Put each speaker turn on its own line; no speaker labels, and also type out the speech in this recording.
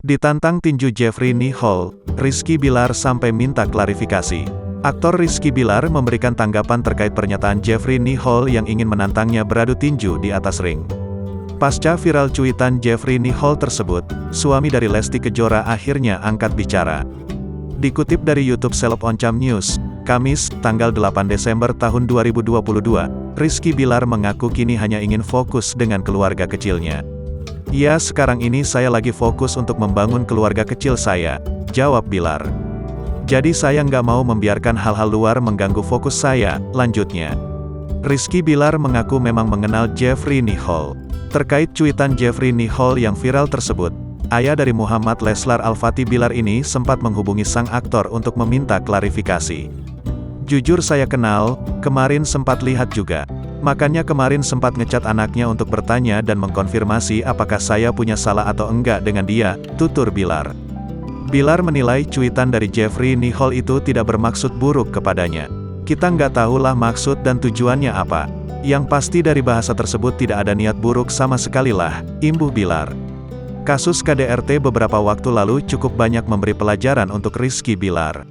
Ditantang tinju Jeffrey Nicole, Rizky Billar sampai minta klarifikasi. Aktor Rizky Billar memberikan tanggapan terkait pernyataan Jeffrey Nicole yang ingin menantangnya beradu tinju di atas ring. Pasca viral cuitan Jeffrey Nicole tersebut, suami dari Lesti Kejora akhirnya angkat bicara. Dikutip dari YouTube Seleb Oncam News, Kamis, tanggal 8 Desember tahun 2022, Rizky Billar mengaku kini hanya ingin fokus dengan keluarga kecilnya. "Ya, sekarang ini saya lagi fokus untuk membangun keluarga kecil saya," jawab Billar. "Jadi saya nggak mau membiarkan hal-hal luar mengganggu fokus saya," lanjutnya. Rizky Billar mengaku memang mengenal Jeffrey Nicole. Terkait cuitan Jeffrey Nicole yang viral tersebut, ayah dari Muhammad Leslar Al-Fatih Billar ini sempat menghubungi sang aktor untuk meminta klarifikasi. "Jujur saya kenal, kemarin sempat lihat juga. Makanya kemarin sempat ngecat anaknya untuk bertanya dan mengkonfirmasi apakah saya punya salah atau enggak dengan dia," tutur Billar. Billar menilai cuitan dari Jeffrey Nicole itu tidak bermaksud buruk kepadanya. "Kita nggak tahulah maksud dan tujuannya apa. Yang pasti dari bahasa tersebut tidak ada niat buruk sama sekali lah," imbuh Billar. Kasus KDRT beberapa waktu lalu cukup banyak memberi pelajaran untuk Rizky Billar.